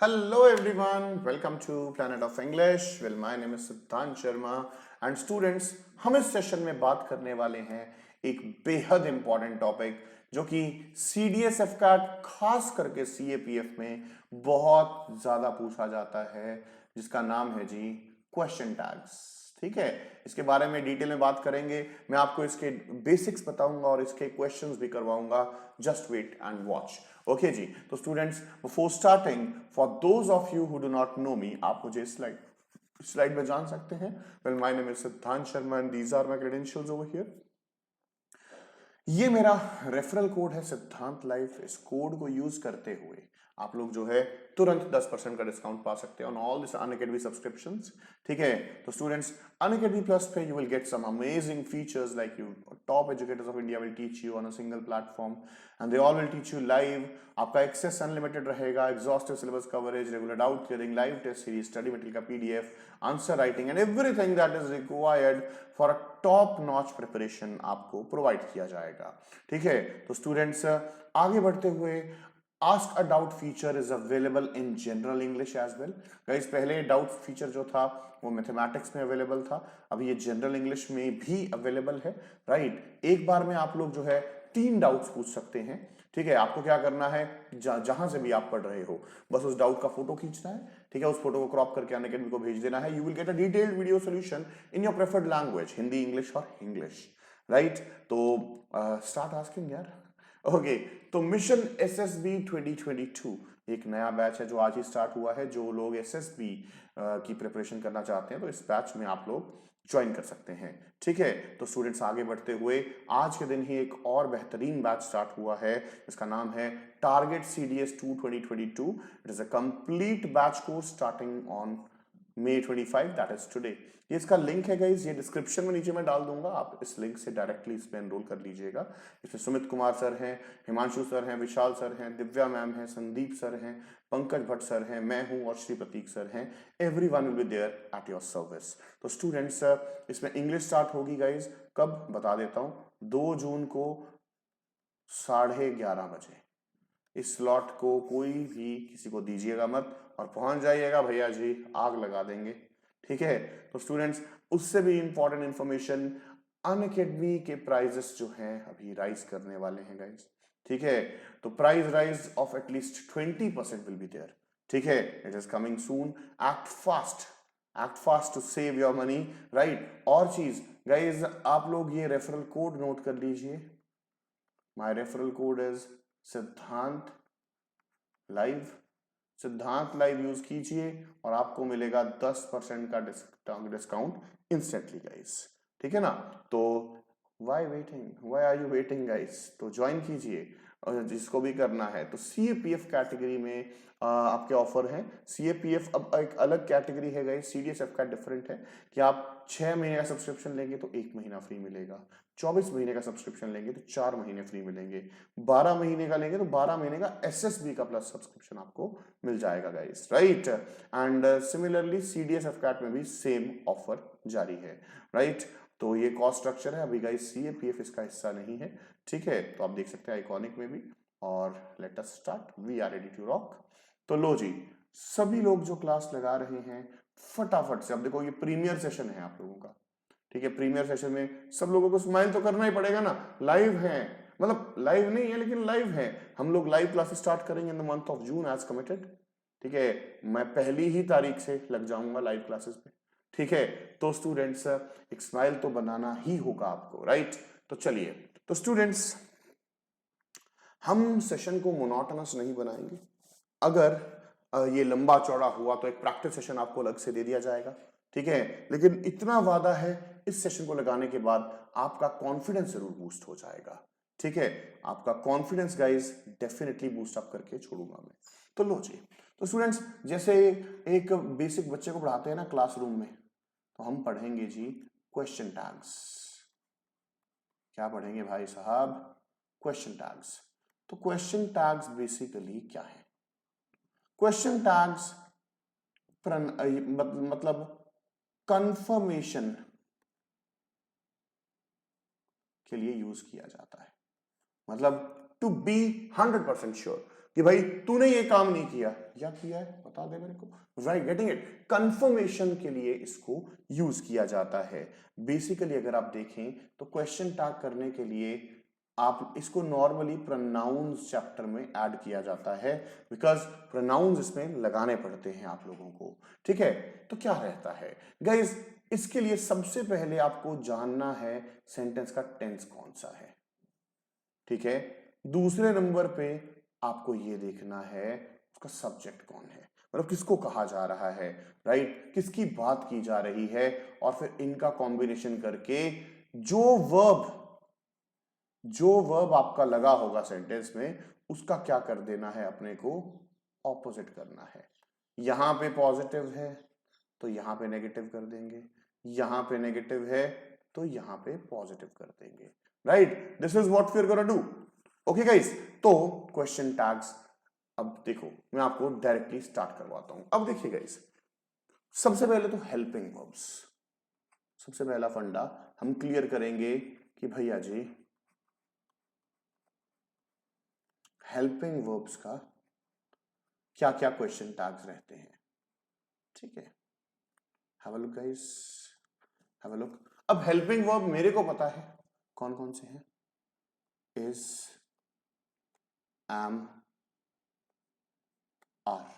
Hello everyone, welcome to Planet of English. Well, my name is सिद्धांत Sharma and students, हम इस session में बात करने वाले हैं एक बेहद इंपॉर्टेंट टॉपिक जो कि CDSF का खास करके CAPF में बहुत ज्यादा पूछा जाता है, जिसका नाम है जी क्वेश्चन टैग्स। ठीक है, इसके बारे में डिटेल में बात करेंगे। मैं आपको इसके बेसिक्स बताऊंगा और इसके क्वेश्चंस भी करवाऊंगा। Just wait and watch. Okay ji, तो students before starting, for those of you who do not know me, आप मुझे स्लाइड में जान सकते हैं। Well, my name is Siddhant Sharma and these are my credentials over here. ये मेरा रेफरल कोड है सिद्धांत लाइफ। इस कोड को यूज करते हुए आप लोग जो है तुरंत 10% का डिस्काउंट पा सकते हैं on all this Unacademy subscriptions. ठीक है, तो स्टूडेंट्स, अनअकैडमी प्लस पे you will get some amazing features like you top educators of India will teach you on a single platform and they all will teach you live. आपका access unlimited रहेगा, exhaustive syllabus coverage, regular doubt clearing, live test series, study material का PDF, answer writing and everything that is required for a top notch preparation आपको provide किया जाएगा। ठीक है, तो students, आगे बढ़ते हुए, ask a doubt feature is available in general English as well. Guys, पहले डाउट फीचर जो था वो मैथमेटिक्स में अवेलेबल था, अभी ये जनरल इंग्लिश में भी अवेलेबल है। राइट, एक बार में आप लोग जो है 3 डाउट्स पूछ सकते हैं। ठीक है, आपको क्या करना है, जहां से भी आप पढ़ रहे हो, बस उस डाउट का फोटो खींचना है। ठीक है, उस फोटो को क्रॉप करके अनअकैडमी को भेज देना है। You will get a detailed video solution in your preferred language, Hindi, English और इंग्लिश। राइट, तो स्टार्ट आस्किंग यार। ओके, तो मिशन SSB 2022 एक नया बैच है जो आज ही स्टार्ट हुआ है। जो लोग SSB की प्रिपरेशन करना चाहते हैं तो इस बैच में आप लोग ज्वाइन कर सकते हैं। ठीक है, तो स्टूडेंट्स, आगे बढ़ते हुए, आज के दिन ही एक और बेहतरीन बैच स्टार्ट हुआ है। इसका नाम है target CDS2 2022। It is a complete batch course starting on May 25, that is today. ये इसका लिंक है गाइस, ये डिस्क्रिप्शन में नीचे मैं डाल दूंगा, आप इस लिंक से डायरेक्टली इसमें एनरोल कर लीजिएगा। इसमें सुमित कुमार सर हैं, हिमांशु सर हैं, विशाल सर हैं, दिव्या मैम हैं, संदीप सर हैं, पंकज भट्ट सर हैं, मैं हूं और श्री प्रतीक सर हैं। Everyone will be there at your service. तो स्टूडेंट्स, इसमें इंग्लिश स्टार्ट होगी गाइज, कब बता देता हूं, 2 जून को 11:30 बजे। इस स्लॉट को कोई भी किसी को दीजिएगा मत और पहुंच जाइएगा, भैया जी आग लगा देंगे। ठीक है, तो स्टूडेंट्स, उससे भी इंपॉर्टेंट इंफॉर्मेशन, अनअकैडमी के प्राइजेस जो हैं अभी राइज करने वाले हैं गाइज। ठीक है, तो price rise of at least 20% will be there. ठीक है, it is coming soon. Act fast to save your money. Right, और चीज गाइज, आप लोग ये रेफरल कोड नोट कर लीजिए। माय रेफरल कोड इज सिद्धांत लाइव। सिद्धांत लाइव यूज कीजिए और आपको मिलेगा 10% का डिस्काउंट इंस्टेंटली गाइस। ठीक है ना, तो why are you waiting guys, तो ज्वाइन कीजिए और जिसको भी करना है। तो CAPF कैटेगरी में आपके ऑफर हैं। CAPF अब एक अलग कैटेगरी है गाइस, CDSF का डिफरेंट है कि आप 6 महीने का सब्सक्रिप्शन लेंगे तो 1 महीना फ्री मिलेगा, 24 महीने का सब्सक्रिप्शन लेंगे तो 4 महीने फ्री मिलेंगे, 12 महीने का लेंगे तो 12 महीने का SSB का प्लस सब्सक्रिप्शन आपको मिल जाएगा guys. Right, and similarly CDSF CAT में भी सेम ऑफर जारी है। राइट, तो ये कॉस्ट स्ट्रक्चर है अभी गाइस, CAPF इसका हिस्सा नहीं है। ठीक है, तो आप देख सकते हैं आइकॉनिक में भी। और let us start, we are ready to rock. तो लो जी, सभी लोग जो क्लास लगा रहे हैं फटाफट से, अब देखो ये प्रीमियर सेशन है आप लोगों का। ठीक है, प्रीमियर सेशन में सब लोगों को स्माइल तो करना ही पड़ेगा ना, लाइव है, मतलब लाइव नहीं है लेकिन लाइव है। हम लोग लाइव क्लासेस स्टार्ट करेंगे in the month of June as committed. ठीक है, मैं पहली ही तारीख से लग जाऊंगा लाइव क्लासेस पे। ठीक है, तो स्टूडेंट्स, एक स्माइल तो बनाना ही होगा आपको। राइट, तो चलिए, तो स्टूडेंट्स, हम सेशन को मोनोटोनस नहीं बनाएंगे। अगर ये लंबा चौड़ा हुआ तो एक प्रैक्टिस सेशन आपको अलग से दे दिया जाएगा। ठीक है, लेकिन इतना वादा है, इस सेशन को लगाने के बाद आपका कॉन्फिडेंस जरूर बूस्ट हो जाएगा। ठीक है, आपका confidence guys definitely boost up करके छोड़ूंगा मैं। तो लो जी, तो स्टूडेंट्स, जैसे एक बेसिक बच्चे को पढ़ाते हैं ना क्लासरूम में, तो हम पढ़ेंगे जी क्वेश्चन टैग्स। क्या पढ़ेंगे भाई साहब? Question tags. तो क्वेश्चन टैग्स बेसिकली क्या है? क्वेश्चन टैग्स मतलब कंफर्मेशन के लिए यूज किया जाता है। मतलब टू बी 100% श्योर, कि भाई तूने ये काम नहीं किया या किया है, बता दे मेरे को। Right, getting it. कंफर्मेशन के लिए इसको यूज किया जाता है। बेसिकली अगर आप देखें तो क्वेश्चन टैग करने के लिए आप इसको नॉर्मली प्रोनाउंस चैप्टर में ऐड किया जाता है, बिकॉज प्रोनाउंस इसमें लगाने पड़ते हैं आप लोगों को। ठीक है, तो क्या रहता है गाइस, इसके लिए सबसे पहले आपको जानना है सेंटेंस का टेंस कौन सा है। ठीक है, दूसरे नंबर पे आपको ये देखना है उसका सब्जेक्ट कौन है, मतलब किसको कहा जा रहा है, राइट, किसकी बात की जा रही है, और फिर इनका कॉम्बिनेशन करके जो वर्ब आपका लगा होगा सेंटेंस में उसका क्या कर देना है, अपने को ऑपोजिट करना है। यहां पे पॉजिटिव है तो यहां पे नेगेटिव कर देंगे, यहां पे नेगेटिव है तो यहां पे पॉजिटिव कर देंगे। Right, this is what we are gonna do. Okay guys, तो क्वेश्चन टैग्स अब देखो मैं आपको डायरेक्टली स्टार्ट करवाता हूं। अब देखिए गाइस, सबसे पहले तो हेल्पिंग वर्ब्स, सबसे पहला फंडा हम क्लियर करेंगे कि भैया जी हेल्पिंग वर्ब्स का क्या क्या क्वेश्चन टैग्स रहते हैं। ठीक है, have a look guys, have a look. अब हेल्पिंग वर्ब मेरे को पता है कौन कौन से हैं, इज, एम, आर।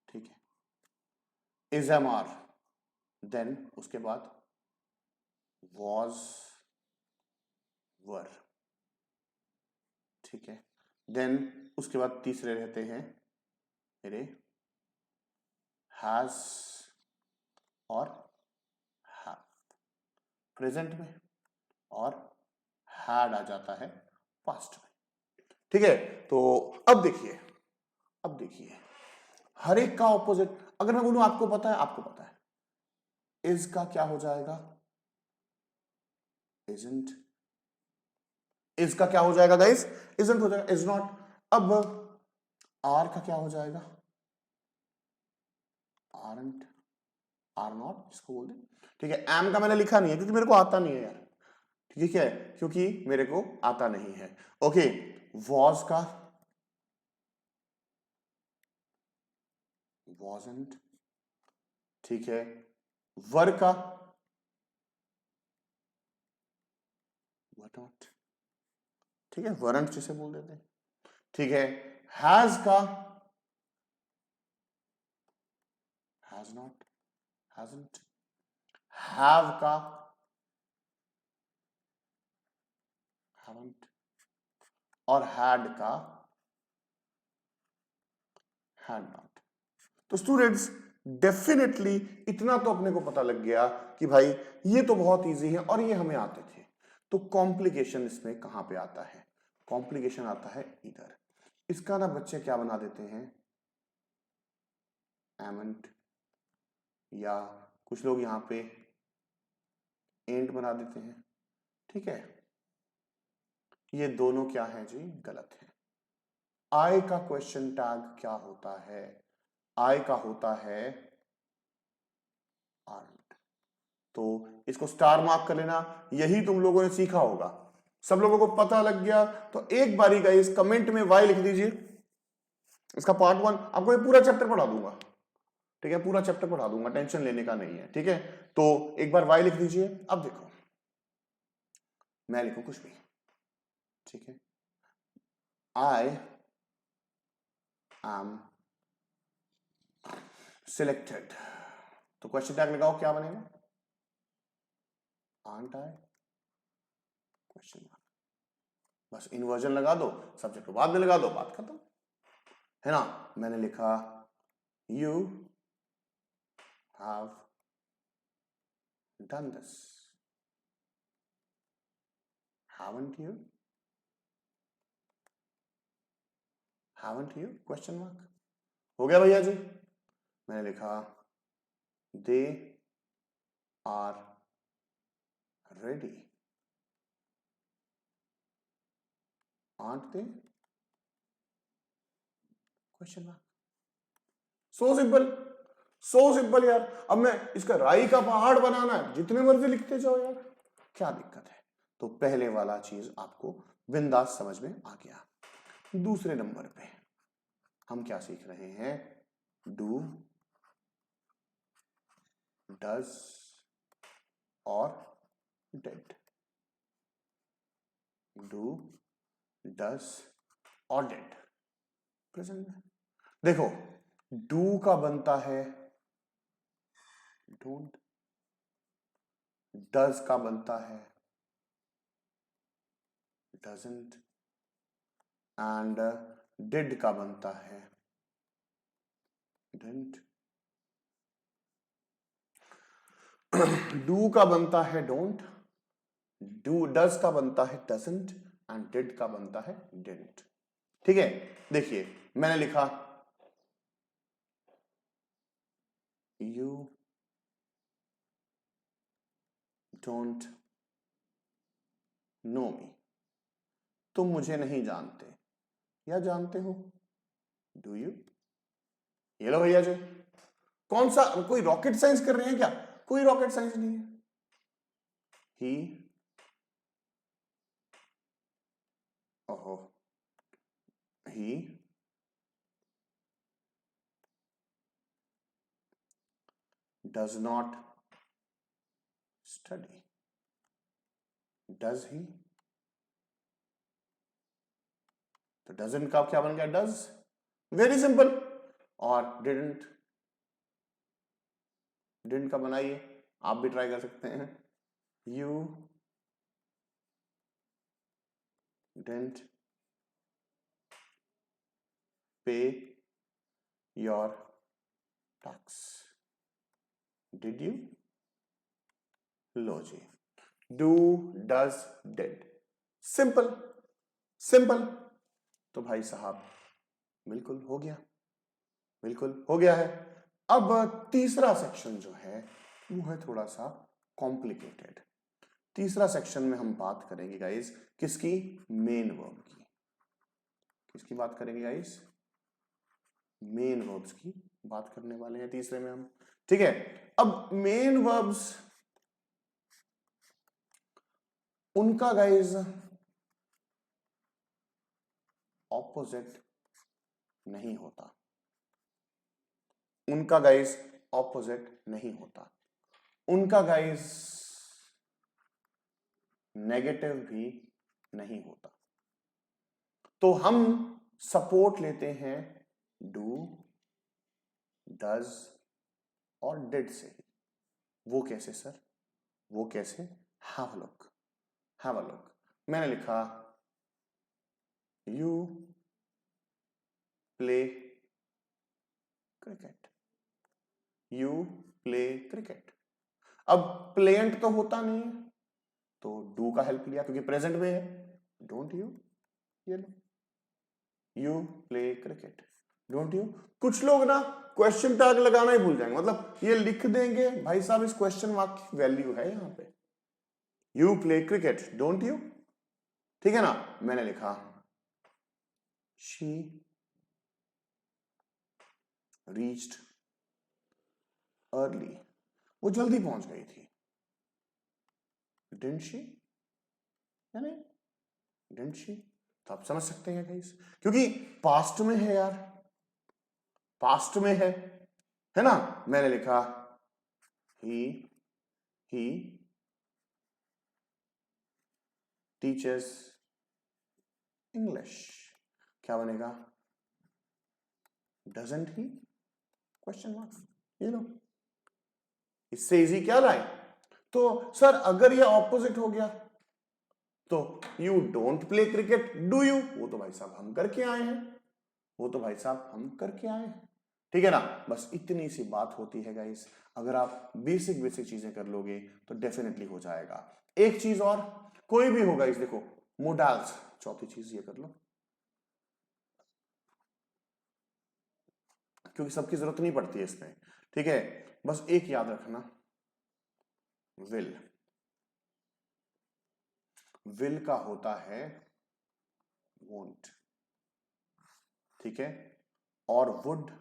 ठीक है, इज, एम, आर, देन उसके बाद वॉज, वर। ठीक है, देन उसके बाद तीसरे रहते हैं मेरे हैज और हैव प्रेजेंट में, और हैड आ जाता है पास्ट में। ठीक है, तो अब देखिए हर एक का ऑपोजिट। अगर मैं बोलूं आपको पता है, इज का क्या हो जाएगा, इजंट। इज का क्या हो जाएगा गाइस, इजंट हो जाएगा, इज नॉट। अब आर का क्या हो जाएगा, आरंट, आर नॉट, इसको बोल दे। ठीक है, एम का मैंने लिखा नहीं है क्योंकि मेरे को आता नहीं है यार। ठीक है, क्योंकि मेरे को आता नहीं है। ओके, वॉज का wasn't। ठीक है, वर का were not। ठीक है, वरंट जिसे बोल देते हैं। ठीक है, हैज का हैज नॉट, हैजंट। हैव का haven't, और हैड का हैड नॉट। तो स्टूडेंट्स डेफिनेटली इतना तो अपने को पता लग गया कि भाई ये तो बहुत इजी है और ये हमें आते थे। तो कॉम्प्लिकेशन इसमें कहां पे आता है, कॉम्प्लिकेशन आता है इधर। इसका ना बच्चे क्या बना देते हैं, एमेंट, या कुछ लोग यहां पे एंड बना देते हैं। ठीक है, ये दोनों क्या है जी, गलत है। आई का क्वेश्चन टैग क्या होता है, आई का होता है आर्ट। तो इसको स्टार मार्क कर लेना, यही तुम लोगों ने सीखा होगा, सब लोगों को पता लग गया। तो एक बारी का इस कमेंट में वाई लिख दीजिए। इसका पार्ट 1 आपको ये पूरा चैप्टर पढ़ा दूंगा। ठीक है, पूरा चैप्टर पढ़ा दूंगा, टेंशन लेने का नहीं है। ठीक है, तो एक बार वाई लिख दीजिए। अब देखो मैं लिखूं कुछ भी, ठीक है, आई एम सिलेक्टेड, तो क्वेश्चन टैग लगाओ, क्या बनेगा, आंट आई, क्वेश्चन मार्क। बस इन्वर्जन लगा दो, सब्जेक्ट को बाद में लगा दो, बात खत्म, है ना। मैंने लिखा you have done this, haven't you, haven't you, question mark. हो गया भैया जी। मैंने लिखा they are ready, aren't they, question mark. So simple यार। अब मैं इसका राई का पहाड़ बनाना है, जितने मर्जी लिखते जाओ यार, क्या दिक्कत है। तो पहले वाला चीज आपको बिंदास समझ में आ गया। दूसरे नंबर पे हम क्या सीख रहे हैं? डू, डज और डिड। डू, डज और डिड प्रेजेंट में। देखो, डू का बनता है डोंट, डज का बनता है डजंट, एंड डिड का बनता है डिडंट। डू का बनता है डोंट, डू डज का बनता है डजंट, एंड डिड का बनता है डिडंट। ठीक है, देखिए मैंने लिखा यू डोंट नो मी, तुम मुझे नहीं जानते या जानते हो? Do you? ये लो भैया जी, कौन सा कोई रॉकेट साइंस कर रहे हैं क्या? कोई रॉकेट साइंस नहीं है। ही, ओहो, ही does not study. Does he? तो doesn't का क्या बन गया? Does. Very simple. और didn't, didn't का बनाइए, आप भी ट्राई कर सकते हैं। You didn't pay your tax. Did you? लो जी, do, does, did, simple simple. तो भाई साहब बिल्कुल हो गया, बिल्कुल हो गया है। अब तीसरा सेक्शन जो है वो है थोड़ा सा कॉम्प्लिकेटेड। तीसरा सेक्शन में हम बात करेंगे गाइस किसकी? मेन वर्ब की। किसकी बात करेंगे गाइस? मेन वर्ब्स की बात करने वाले हैं तीसरे में हम। ठीक है, अब मेन वर्ब्स उनका गाइस ऑपोजिट नहीं होता, उनका गाइस ऑपोजिट नहीं होता, उनका गाइस नेगेटिव भी नहीं होता। तो हम सपोर्ट लेते हैं डू, डज और डिड से। वो कैसे सर? वो कैसे? Have a look, have a look. मैंने लिखा you play cricket, you play cricket. अब प्लेंट तो होता नहीं है तो डू का हेल्प लिया क्योंकि प्रेजेंट में है। डोंट यू, ये लो, you play cricket, don't you. कुछ लोग ना क्वेश्चन टैग लगाना ही भूल जाएंगे, मतलब ये लिख देंगे भाई साहब इस क्वेश्चन मार्क की वैल्यू है यहां पे। You play cricket, don't you, ठीक है ना। मैंने लिखा शी रीच्ड अर्ली, वो जल्दी पहुंच गई थी। डिडंट शी या नहीं? डिडंट शी, तो आप समझ सकते हैं गाइस क्योंकि पास्ट में है यार, पास्ट में है ना। मैंने लिखा ही टीचर्स इंग्लिश, क्या बनेगा? डजंट ही क्वेश्चन मार्क, ये लो। इससे इजी क्या लाए? तो सर अगर ये ऑपोजिट हो गया तो you don't play cricket, do you? वो तो भाई साहब हम करके आए हैं, वो तो भाई साहब हम करके आए हैं, ठीक है ना। बस इतनी सी बात होती है गाइस, अगर आप बेसिक बेसिक चीजें कर लोगे तो डेफिनेटली हो जाएगा। एक चीज और, कोई भी होगा इस, देखो मोडाल्स, चौथी चीज ये कर लो क्योंकि सबकी जरूरत नहीं पड़ती है इसमें, ठीक है। बस एक याद रखना, विल, विल का होता है वोंट, ठीक है, और वुड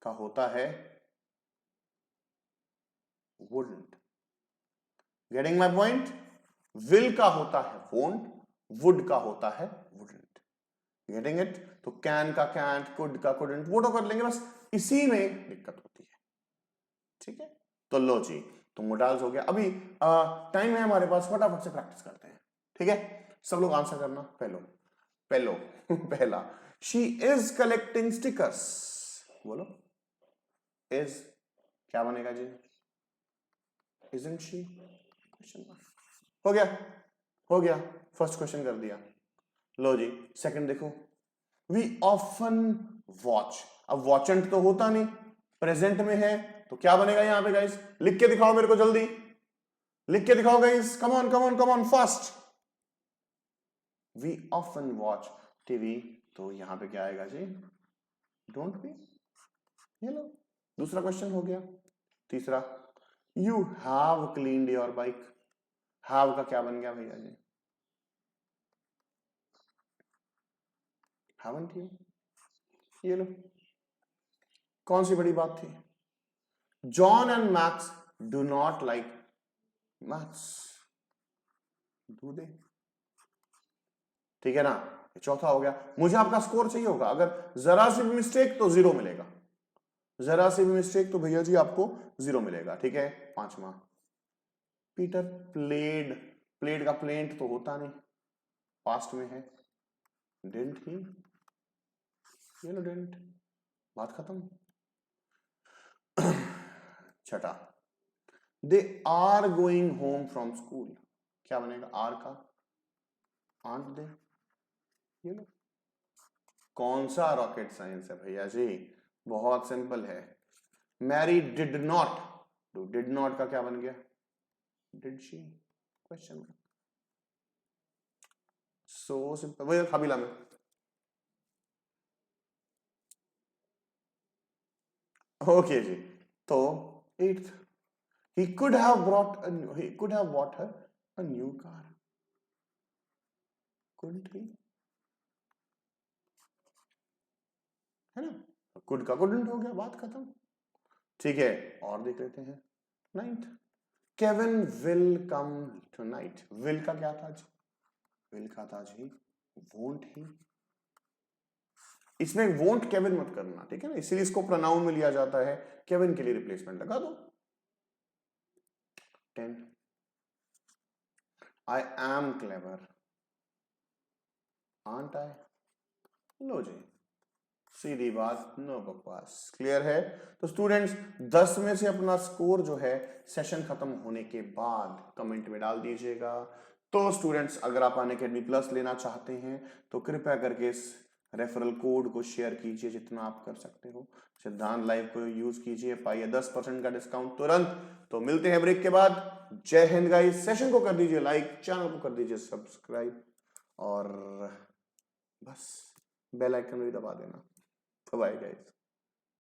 का होता है wouldn't. Getting my point? Will का होता है वोंट, वुड का होता है वुडंट। Getting it? तो कैन का कैंट, कुड का कुडंट, वो तो कर लेंगे, बस इसी में दिक्कत होती है। ठीक है, तो लो जी, तो मोडाल्स हो गया। अभी टाइम है हमारे पास, फटाफट से प्रैक्टिस करते हैं। ठीक है, सब लोग आंसर करना। पहलो पहला, शी इज कलेक्टिंग स्टिकर्स। बोलो, इज क्या बनेगा जी? Isn't she? Question mark. हो गया, फर्स्ट क्वेश्चन कर दिया। लो जी, सेकंड देखो, वी ऑफन वॉच। अब वॉचंट तो होता नहीं, प्रेजेंट में है, तो क्या बनेगा यहां पे गाइस? लिख के दिखाओ मेरे को, जल्दी लिख के दिखाओ guys, come on come on come on fast. We often watch TV, तो यहां पे क्या आएगा जी? Don't we. ये लो, दूसरा क्वेश्चन हो गया। तीसरा, you have cleaned your bike. Have का क्या बन गया भैया जी? Haven't you. ये लो, कौन सी बड़ी बात थी? John and max do not like maths, do they? ठीक है ना, चौथा हो गया। मुझे आपका स्कोर चाहिए होगा, अगर जरा सी भी मिस्टेक तो 0 मिलेगा, जरा सी भी मिस्टेक तो भैया जी आपको 0 मिलेगा। ठीक है, पांचवा, पीटर प्लेड। प्लेड का प्लेंट तो होता नहीं, पास्ट में है, डिडंट ही। ये लो, डिडंट, बात खत्म। छठा, they are going home from school, क्या बनेगा आर का? Aren't they. ये लो, कौन सा रॉकेट साइंस है भैया जी, बहुत सिंपल है। मैरी डिड नॉट, तो डिड नॉट का क्या बन गया? Did she? Question mark. So simple, वही कबीला में। ओके जी, तो eighth, he could have he could have bought her a new car, couldn't he? है ना, कुड का कुडंट हो गया, बात खत्म। ठीक है, और देख लेते हैं। Ninth, Kevin will come tonight. Will का क्या था जी? विल का था जी वोंट ही। इसमें वोंट केविन मत करना, ठीक है ना, इसीलिए इसको प्रोनाउन में लिया जाता है, केविन के लिए रिप्लेसमेंट लगा दो। 10, आई एम क्लेवर, आंट आई? लो जी, सीधी बात, नो बकवास। क्लियर है? तो स्टूडेंट्स 10 में से अपना स्कोर जो है सेशन खत्म होने के बाद कमेंट में डाल दीजिएगा। तो स्टूडेंट्स, अगर आप अनअकैडमी प्लस लेना चाहते हैं तो कृपया करके इस रेफरल कोड को शेयर कीजिए जितना आप कर सकते हो। सिद्धांत लाइव को यूज कीजिए, पाइए 10% का डिस्काउंट तुरंत। तो मिलते हैं ब्रेक के बाद। जय हिंद गाइस। सेशन को कर दीजिए लाइक, चैनल को कर दीजिए सब्सक्राइब, और बस बेल आइकन भी दबा देना। Bye guys.